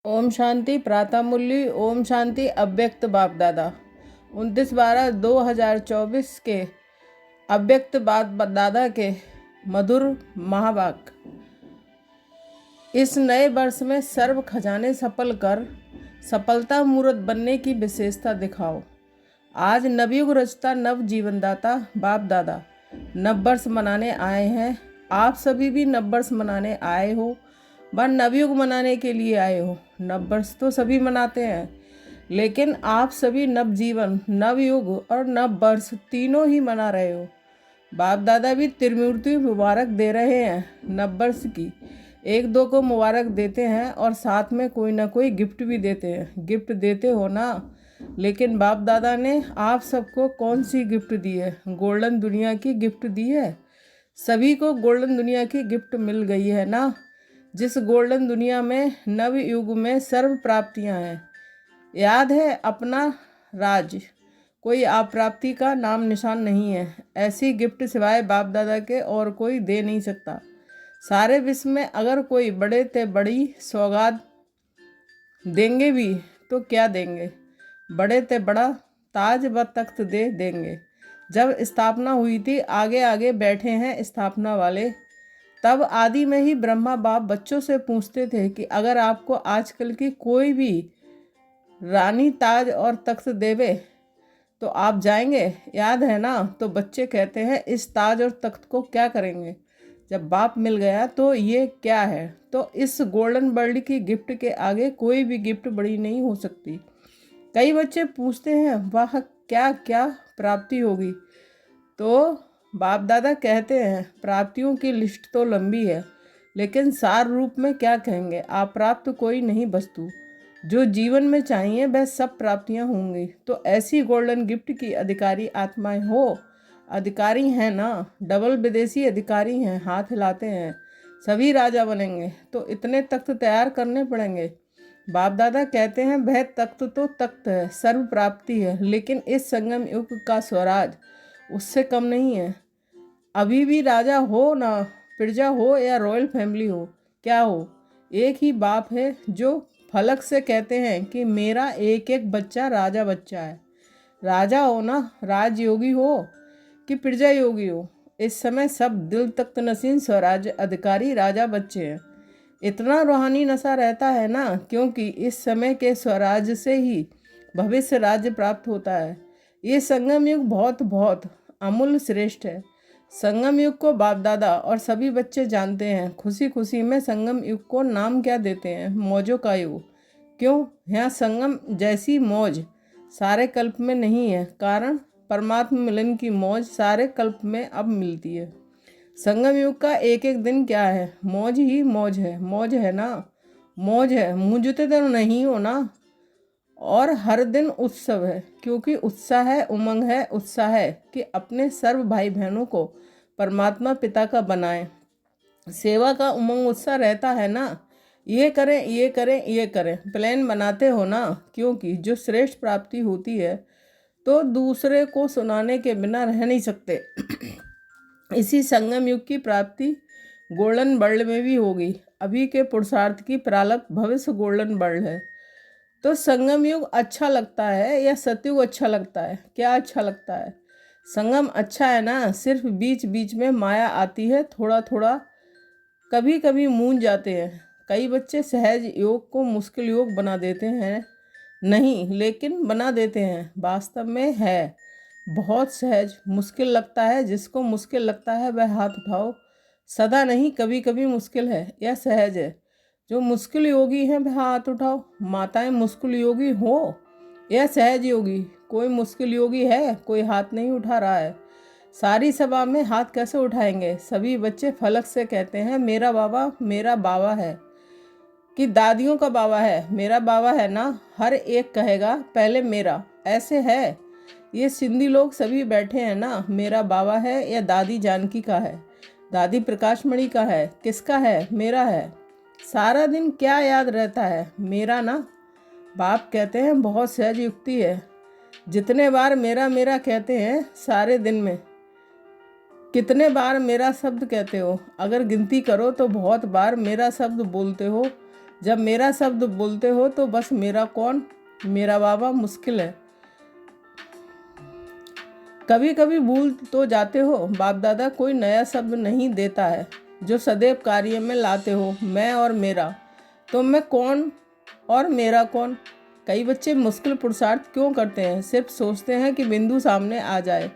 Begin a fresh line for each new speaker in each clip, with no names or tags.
ओम शांति प्रातः मूल्य। ओम शांति अव्यक्त बाप दादा 29/12/2024 के अव्यक्त बाप दादा के मधुर महावाक्य। इस नए वर्ष में सर्व खजाने सफल कर सफलता मूर्त बनने की विशेषता दिखाओ। आज नवयुग रचता नव जीवनदाता बाप दादा नववर्ष मनाने आए हैं। आप सभी भी नववर्ष मनाने आए हो, व नवयुग मनाने के लिए आए हो। नववर्ष तो सभी मनाते हैं, लेकिन आप सभी नवजीवन, नवयुग और नववर्ष तीनों ही मना रहे हो। बाप दादा भी त्रिमूर्ति मुबारक दे रहे हैं। नववर्ष की एक दो को मुबारक देते हैं और साथ में कोई ना कोई गिफ्ट भी देते हैं। गिफ्ट देते हो ना, लेकिन बाप दादा ने आप सबको कौन सी गिफ्ट दी है? गोल्डन दुनिया की गिफ्ट दी है। सभी को गोल्डन दुनिया की गिफ्ट मिल गई है ना, जिस गोल्डन दुनिया में नव युग में सर्व प्राप्तियां हैं। याद है अपना राज, कोई अप्राप्ति का नाम निशान नहीं है। ऐसी गिफ्ट सिवाय बाप दादा के और कोई दे नहीं सकता। सारे विश्व में अगर कोई बड़े ते बड़ी सौगात देंगे भी तो क्या देंगे? बड़े ते बड़ा ताज व तख्त दे देंगे। जब स्थापना हुई थी, आगे आगे बैठे हैं स्थापना वाले। तब आदि में ही ब्रह्मा बाप बच्चों से पूछते थे कि अगर आपको आजकल की कोई भी रानी ताज और तख्त देवे तो आप जाएंगे? याद है ना? तो बच्चे कहते हैं इस ताज और तख्त को क्या करेंगे? जब बाप मिल गया तो ये क्या है? तो इस गोल्डन वर्ल्ड की गिफ्ट के आगे कोई भी गिफ्ट बड़ी नहीं हो सकती। कई बच्चे पूछते हैं वाह क्या क्या प्राप्ति होगी? तो बाप दादा कहते हैं प्राप्तियों की लिस्ट तो लंबी है, लेकिन सार रूप में क्या कहेंगे? अप्राप्त कोई नहीं वस्तु। जो जीवन में चाहिए वह सब प्राप्तियां होंगी। तो ऐसी गोल्डन गिफ्ट की अधिकारी आत्माएं हो। अधिकारी हैं ना, डबल विदेशी अधिकारी हैं, हाथ हिलाते हैं। सभी राजा बनेंगे तो इतने तख्त तैयार करने पड़ेंगे। बाप दादा कहते हैं वह तख्त तो तख्त है, सर्व प्राप्ति है, लेकिन इस संगम युग का स्वराज उससे कम नहीं है। अभी भी राजा हो ना, प्रजा हो या रॉयल फैमिली हो, क्या हो, एक ही बाप है जो फलक से कहते हैं कि मेरा एक एक बच्चा राजा बच्चा है। राजा हो ना, राजयोगी हो कि प्रजा योगी हो, इस समय सब दिल तख्त नसीन स्वराज अधिकारी राजा बच्चे हैं। इतना रूहानी नशा रहता है ना, क्योंकि इस समय के स्वराज से ही भविष्य राज्य प्राप्त होता है। ये संगम युग बहुत बहुत अमूल्य श्रेष्ठ है। संगम युग को बाप दादा और सभी बच्चे जानते हैं। खुशी खुशी में संगम युग को नाम क्या देते हैं? मौजों का युग। क्यों? यहाँ संगम जैसी मौज सारे कल्प में नहीं है। कारण परमात्मा मिलन की मौज सारे कल्प में अब मिलती है। संगम युग का एक एक दिन क्या है? मौज ही मौज है। मौज है ना, मौज है, मूंझते तो नहीं हो ना। और हर दिन उत्सव है, क्योंकि उत्साह है, उमंग है, उत्साह है कि अपने सर्व भाई बहनों को परमात्मा पिता का बनाएं। सेवा का उमंग उत्साह रहता है ना। ये करें, ये करें, ये करें, प्लान बनाते हो ना, क्योंकि जो श्रेष्ठ प्राप्ति होती है तो दूसरे को सुनाने के बिना रह नहीं सकते। इसी संगम युग की प्राप्ति गोल्डन वर्ल्ड में भी होगी। अभी के पुरुषार्थ की प्रारब्ध भविष्य गोल्डन वर्ल्ड है। तो संगम युग अच्छा लगता है या सतयुग अच्छा लगता है? क्या अच्छा लगता है? संगम अच्छा है ना। सिर्फ बीच बीच में माया आती है, थोड़ा थोड़ा, कभी कभी मूंझ जाते हैं। कई बच्चे सहज योग को मुश्किल योग बना देते हैं। नहीं, लेकिन बना देते हैं। वास्तव में है बहुत सहज। मुश्किल लगता है, जिसको मुश्किल लगता है वह हाथ उठाओ। सदा नहीं, कभी कभी मुश्किल है या सहज है। जो मुश्किल योगी हैं वह हाथ उठाओ। माताएं मुश्किल योगी हो या सहज योगी? कोई मुश्किल योगी है? कोई हाथ नहीं उठा रहा है। सारी सभा में हाथ कैसे उठाएंगे? सभी बच्चे फलक से कहते हैं मेरा बाबा है, कि दादियों का बाबा है। मेरा बाबा है ना, हर एक कहेगा पहले मेरा। ऐसे है ये सिंधी लोग सभी बैठे हैं ना। मेरा बाबा है या दादी जानकी का है, दादी प्रकाशमणि का है, किसका है? मेरा है। सारा दिन क्या याद रहता है? मेरा ना। बाप कहते हैं बहुत सहज युक्ति है। जितने बार मेरा मेरा कहते हैं सारे दिन में, कितने बार मेरा शब्द कहते हो? अगर गिनती करो तो बहुत बार मेरा शब्द बोलते हो। जब मेरा शब्द बोलते हो तो बस मेरा कौन, मेरा बाबा मुश्किल है। कभी कभी भूल तो जाते हो बाप दादा, कोई नया शब्द नहीं देता है जो सदैव कार्य में लाते हो। मैं और मेरा, तो मैं कौन और मेरा कौन। कई बच्चे मुश्किल पुरुषार्थ क्यों करते हैं? सिर्फ सोचते हैं कि बिंदु सामने आ जाए।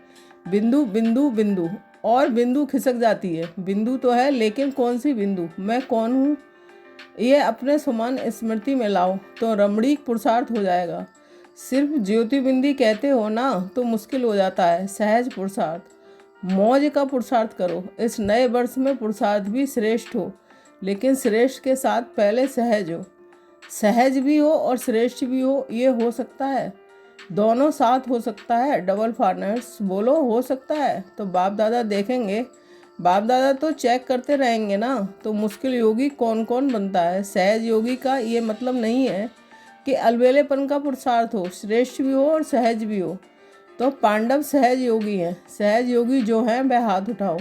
बिंदु बिंदु बिंदु, और बिंदु खिसक जाती है। बिंदु तो है, लेकिन कौन सी बिंदु, मैं कौन हूँ, ये अपने समान स्मृति में लाओ तो रमणीक पुरुषार्थ हो जाएगा। सिर्फ ज्योति बिंदी कहते हो ना तो मुश्किल हो जाता है। सहज पुरुषार्थ, मौज का पुरुषार्थ करो। इस नए वर्ष में पुरुषार्थ भी श्रेष्ठ हो, लेकिन श्रेष्ठ के साथ पहले सहज हो। सहज भी हो और श्रेष्ठ भी हो, ये हो सकता है? दोनों साथ हो सकता है। डबल फार्नर्स बोलो, हो सकता है? तो बाप दादा देखेंगे। बाप दादा तो चेक करते रहेंगे ना। तो मुश्किल योगी कौन कौन बनता है? सहज योगी का ये मतलब नहीं है कि अलबेलेपन का पुरुषार्थ हो, श्रेष्ठ भी हो और सहज भी हो। तो पांडव सहज योगी हैं। सहज योगी जो हैं वह हाथ उठाओ।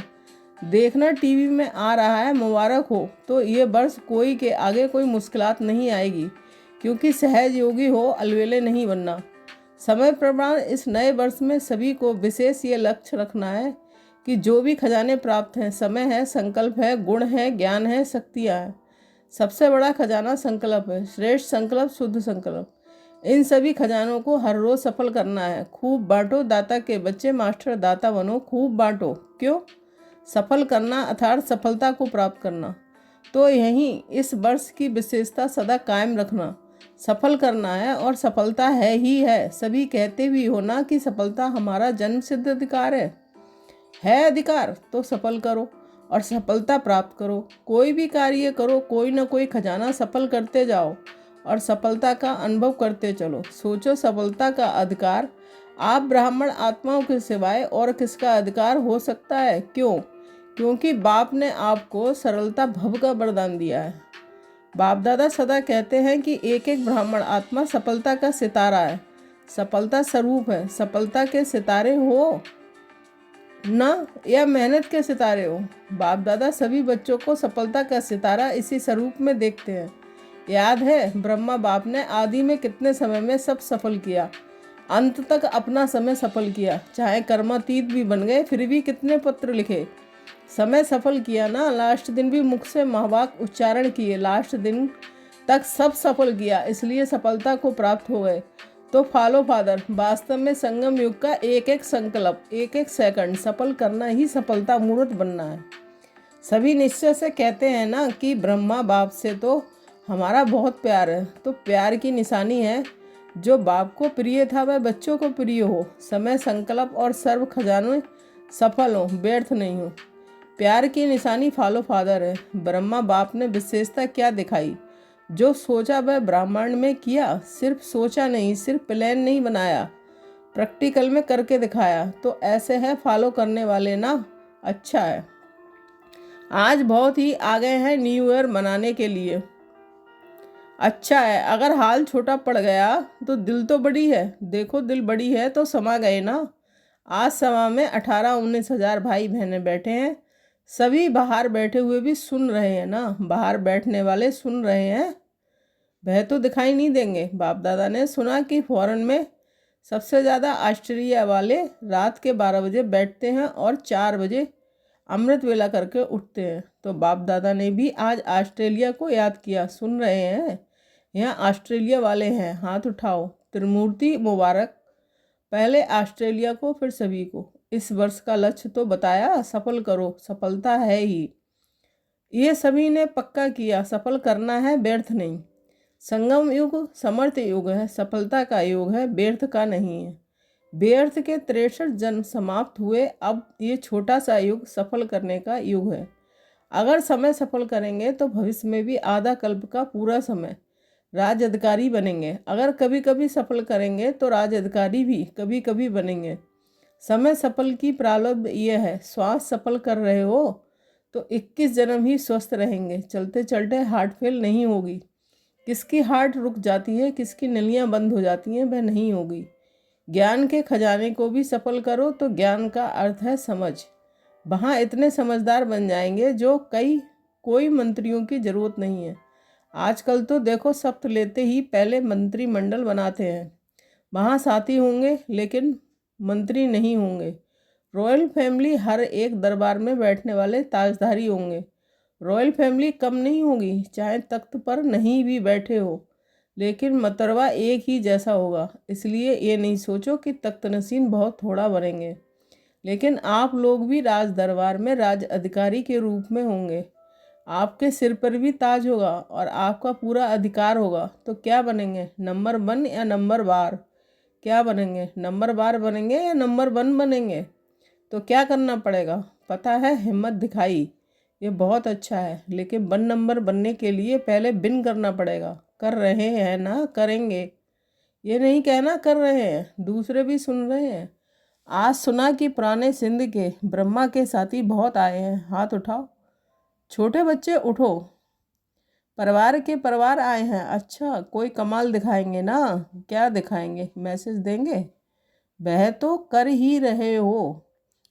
देखना टीवी में आ रहा है, मुबारक हो। तो ये वर्ष कोई के आगे कोई मुश्किलात नहीं आएगी, क्योंकि सहज योगी हो, अलबेले नहीं बनना। समय प्रमाण इस नए वर्ष में सभी को विशेष ये लक्ष्य रखना है कि जो भी खजाने प्राप्त हैं, समय है, संकल्प है, गुण है, ज्ञान है, शक्तियाँ हैं। सबसे बड़ा खजाना संकल्प है। श्रेष्ठ संकल्प, शुद्ध संकल्प। इन सभी खजानों को हर रोज सफल करना है। खूब बांटो दाता के बच्चे, मास्टर दाता बनो। खूब बांटो। क्यों? सफल करना अर्थात सफलता को प्राप्त करना। तो यहीं इस वर्ष की विशेषता सदा कायम रखना। सफल करना है और सफलता है ही है। सभी कहते भी हो ना कि सफलता हमारा जन्म सिद्ध अधिकार है अधिकार। तो सफल करो और सफलता प्राप्त करो। कोई भी कार्य करो, कोई ना कोई खजाना सफल करते जाओ और सफलता का अनुभव करते चलो। सोचो, सफलता का अधिकार आप ब्राह्मण आत्माओं के सिवाय और किसका अधिकार हो सकता है? क्यों? क्योंकि बाप ने आपको सरलता भव का वरदान दिया है। बाप दादा सदा कहते हैं कि एक एक ब्राह्मण आत्मा सफलता का सितारा है, सफलता स्वरूप है। सफलता के सितारे हो ना, या मेहनत के सितारे हो? बाप दादा सभी बच्चों को सफलता का सितारा इसी स्वरूप में देखते हैं। याद है ब्रह्मा बाप ने आदि में कितने समय में सब सफल किया, अंत तक अपना समय सफल किया। चाहे कर्मातीत भी बन गए फिर भी कितने पत्र लिखे, समय सफल किया ना। लास्ट दिन भी मुख से महावाक उच्चारण किए, लास्ट दिन तक सब सफल किया, इसलिए सफलता को प्राप्त हो गए। तो फॉलो फादर, वास्तव में संगम युग का एक एक संकल्प, एक एक सेकंड सफल करना ही सफलता मूर्त बनना है। सभी निश्चय से कहते हैं ना कि ब्रह्मा बाप से तो हमारा बहुत प्यार है। तो प्यार की निशानी है, जो बाप को प्रिय था वह बच्चों को प्रिय हो। समय, संकल्प और सर्व खजाने सफल हो, व्यर्थ नहीं हो। प्यार की निशानी फॉलो फादर है। ब्रह्मा बाप ने विशेषता क्या दिखाई? जो सोचा वह ब्राह्मण में किया। सिर्फ सोचा नहीं, सिर्फ प्लान नहीं बनाया, प्रैक्टिकल में करके दिखाया। तो ऐसे है फॉलो करने वाले ना। अच्छा है, आज बहुत ही आ गए हैं न्यू ईयर मनाने के लिए। अच्छा है, अगर हाल छोटा पड़ गया तो दिल तो बड़ी है। देखो दिल बड़ी है तो समा गए ना। आज सभा में 18-19 हज़ार भाई बहनें बैठे हैं। सभी बाहर बैठे हुए भी सुन रहे हैं ना। बाहर बैठने वाले सुन रहे हैं, वह तो दिखाई नहीं देंगे। बाप दादा ने सुना कि फॉरेन में सबसे ज़्यादा ऑस्ट्रेलिया वाले रात के 12 बजे बैठते हैं और 4 बजे अमृत वेला करके उठते हैं। तो बाप दादा ने भी आज ऑस्ट्रेलिया को याद किया। सुन रहे हैं? यहाँ ऑस्ट्रेलिया वाले हैं, हाथ उठाओ। त्रिमूर्ति मुबारक, पहले ऑस्ट्रेलिया को फिर सभी को। इस वर्ष का लक्ष्य तो बताया, सफल करो, सफलता है ही। ये सभी ने पक्का किया, सफल करना है, व्यर्थ नहीं। संगम युग समर्थ युग है, सफलता का युग है, व्यर्थ का नहीं है। व्यर्थ के 63 जन्म समाप्त हुए, अब ये छोटा सा युग सफल करने का युग है। अगर समय सफल करेंगे तो भविष्य में भी आधा कल्प का पूरा समय राज अधिकारी बनेंगे। अगर कभी कभी सफल करेंगे तो राज अधिकारी भी कभी कभी बनेंगे। समय सफल की प्रारब्ध ये है। श्वास सफल कर रहे हो तो 21 जन्म ही स्वस्थ रहेंगे। चलते चलते हार्ट फेल नहीं होगी। किसकी हार्ट रुक जाती है, किसकी नलियाँ बंद हो जाती हैं, वह नहीं होगी। ज्ञान के खजाने को भी सफल करो। तो ज्ञान का अर्थ है समझ। वहाँ इतने समझदार बन जाएंगे जो कोई मंत्रियों की जरूरत नहीं है। आजकल तो देखो शपथ लेते ही पहले मंत्रिमंडल बनाते हैं। वहाँ साथी होंगे लेकिन मंत्री नहीं होंगे। रॉयल फैमिली हर एक दरबार में बैठने वाले ताजधारी होंगे। रॉयल फैमिली कम नहीं होगी, चाहे तख्त पर नहीं भी बैठे हो, लेकिन मतरवा एक ही जैसा होगा। इसलिए ये नहीं सोचो कि तख्त नशीन बहुत थोड़ा बनेंगे, लेकिन आप लोग भी राज दरबार में राज अधिकारी के रूप में होंगे। आपके सिर पर भी ताज होगा और आपका पूरा अधिकार होगा। तो क्या बनेंगे, नंबर 1 या नंबर बार? क्या बनेंगे, नंबर बार बनेंगे या नंबर 1 बनेंगे? तो क्या करना पड़ेगा पता है? हिम्मत दिखाई, ये बहुत अच्छा है, लेकिन 1 नंबर बनने के लिए पहले बिन करना पड़ेगा। कर रहे हैं ना? करेंगे, ये नहीं कहना कर रहे हैं, दूसरे भी सुन रहे हैं। आज सुना कि पुराने सिंध के ब्रह्मा के साथी बहुत आए हैं, हाथ उठाओ। छोटे बच्चे उठो, परिवार के परिवार आए हैं। अच्छा, कोई कमाल दिखाएंगे ना? क्या दिखाएंगे, मैसेज देंगे? वह तो कर ही रहे हो।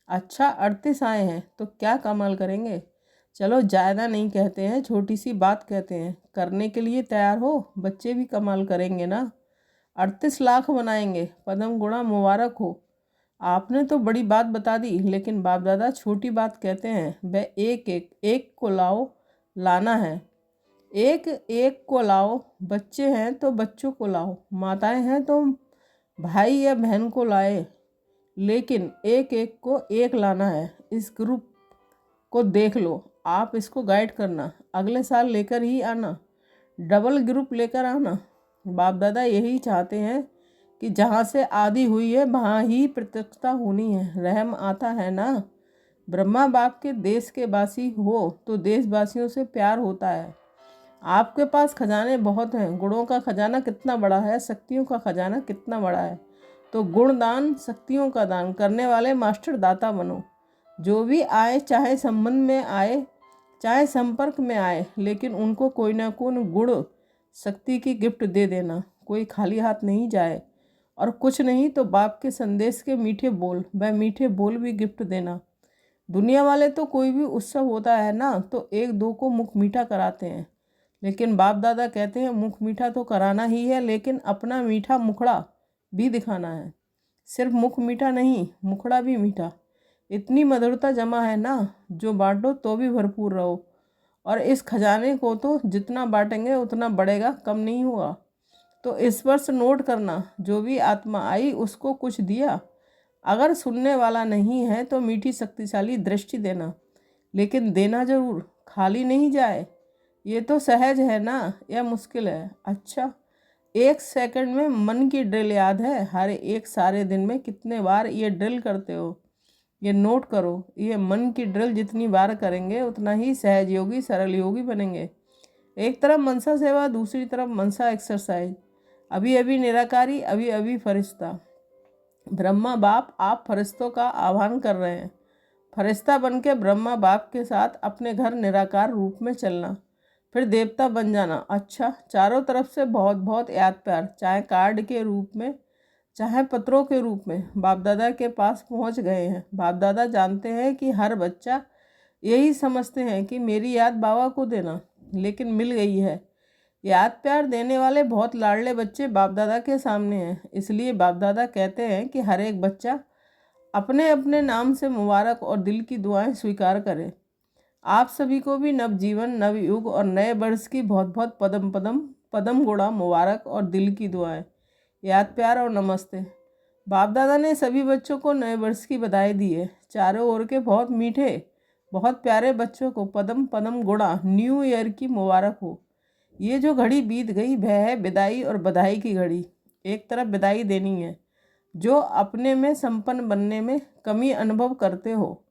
अच्छा, 38 आए हैं तो क्या कमाल करेंगे? चलो ज़्यादा नहीं कहते हैं, छोटी सी बात कहते हैं। करने के लिए तैयार हो? बच्चे भी कमाल करेंगे ना? 38 लाख बनाएंगे, पदम गुणा मुबारक हो। आपने तो बड़ी बात बता दी, लेकिन बाप दादा छोटी बात कहते हैं। वह एक एक एक को लाओ, लाना है। एक एक को लाओ, बच्चे हैं तो बच्चों को लाओ, माताएं हैं तो भाई या बहन को लाए, लेकिन एक एक को एक लाना है। इस ग्रुप को देख लो, आप इसको गाइड करना, अगले साल लेकर ही आना, डबल ग्रुप लेकर आना। बाप दादा यही चाहते हैं कि जहाँ से आदि हुई है वहाँ ही प्रत्यक्षता होनी है। रहम आता है ना? ब्रह्मा बाप के देश के वासी हो तो देशवासियों से प्यार होता है। आपके पास खजाने बहुत हैं, गुणों का खजाना कितना बड़ा है, शक्तियों का खजाना कितना बड़ा है। तो गुण दान, शक्तियों का दान करने वाले मास्टर दाता बनो। जो भी आए, चाहे संबंध में आए चाहे संपर्क में आए, लेकिन उनको कोई ना कोई गुण शक्ति की गिफ्ट दे देना। कोई खाली हाथ नहीं जाए, और कुछ नहीं तो बाप के संदेश के मीठे बोल, वह मीठे बोल भी गिफ्ट देना। दुनिया वाले तो कोई भी उत्सव होता है ना तो एक दो को मुख मीठा कराते हैं, लेकिन बाप दादा कहते हैं मुख मीठा तो कराना ही है, लेकिन अपना मीठा मुखड़ा भी दिखाना है। सिर्फ मुख मीठा नहीं, मुखड़ा भी मीठा। इतनी मधुरता जमा है ना, जो बांटो तो भी भरपूर रहो। और इस खजाने को तो जितना बांटेंगे उतना बढ़ेगा, कम नहीं हुआ। तो इस वर्ष नोट करना, जो भी आत्मा आई उसको कुछ दिया। अगर सुनने वाला नहीं है तो मीठी शक्तिशाली दृष्टि देना, लेकिन देना जरूर, खाली नहीं जाए। ये तो सहज है ना या मुश्किल है? अच्छा, 1 सेकंड में मन की ड्रिल याद है? हर एक सारे दिन में कितने बार ये ड्रिल करते हो? ये नोट करो। ये मन की ड्रिल जितनी बार करेंगे उतना ही सहज योगी, सरल योगी बनेंगे। एक तरफ मनसा सेवा, दूसरी तरफ मनसा एक्सरसाइज। अभी अभी निराकारी, अभी अभी फरिश्ता। ब्रह्मा बाप आप फरिश्तों का आह्वान कर रहे हैं। फरिश्ता बन के ब्रह्मा बाप के साथ अपने घर निराकार रूप में चलना, फिर देवता बन जाना। अच्छा, चारों तरफ से बहुत बहुत याद प्यार, चाहे कार्ड के रूप में चाहे पत्रों के रूप में, बाप दादा के पास पहुंच गए हैं। बाप दादा जानते हैं कि हर बच्चा यही समझते हैं कि मेरी याद बाबा को देना, लेकिन मिल गई है। याद प्यार देने वाले बहुत लाडले बच्चे बाप दादा के सामने हैं। इसलिए बाप दादा कहते हैं कि हर एक बच्चा अपने अपने नाम से मुबारक और दिल की दुआएं स्वीकार करे। आप सभी को भी नवजीवन, नवयुग और नए वर्ष की बहुत बहुत पदम पदम पदम गुणा मुबारक और दिल की दुआएं, याद प्यार और नमस्ते। बाप दादा ने सभी बच्चों को नए वर्ष की बधाई दी है। चारों ओर के बहुत मीठे, बहुत प्यारे बच्चों को पदम पदम गुणा न्यू ईयर की मुबारक हो। ये जो घड़ी बीत गई वह है विदाई और बधाई की घड़ी। एक तरफ विदाई देनी है, जो अपने में संपन्न बनने में कमी अनुभव करते हो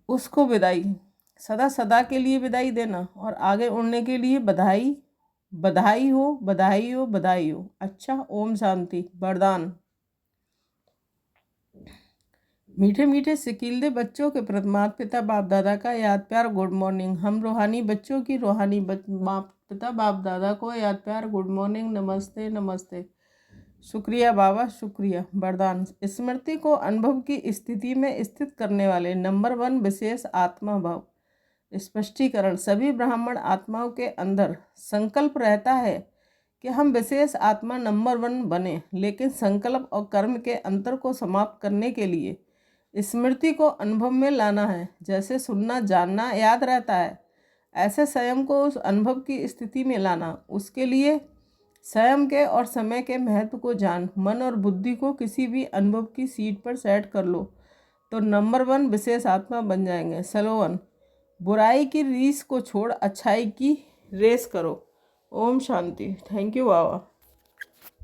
उसको विदाई, सदा सदा के लिए विदाई देना, और आगे उड़ने के लिए बधाई। बधाई हो, बधाई हो, बधाई हो। अच्छा, ओम शांति। वरदान। मीठे मीठे सिकीलदे बच्चों के प्रति माता पिता बाप दादा का याद प्यार गुड मॉर्निंग। हम रूहानी बच्चों की रूहानी माता पिता बाप दादा को याद प्यार गुड मॉर्निंग, नमस्ते नमस्ते। शुक्रिया बाबा, शुक्रिया। वरदान। स्मृति को अनुभव की स्थिति में स्थित करने वाले नंबर 1 विशेष आत्मा भाव। स्पष्टीकरण। सभी ब्राह्मण आत्माओं के अंदर संकल्प रहता है कि हम विशेष आत्मा नंबर 1 बने, लेकिन संकल्प और कर्म के अंतर को समाप्त करने के लिए स्मृति को अनुभव में लाना है। जैसे सुनना जानना याद रहता है, ऐसे स्वयं को उस अनुभव की स्थिति में लाना। उसके लिए स्वयं के और समय के महत्व को जान, मन और बुद्धि को किसी भी अनुभव की सीट पर सेट कर लो तो नंबर 1 विशेष आत्मा बन जाएंगे। स्लोगन। बुराई की रीस को छोड़ अच्छाई की रेस करो। ओम शांति। Thank you Baba.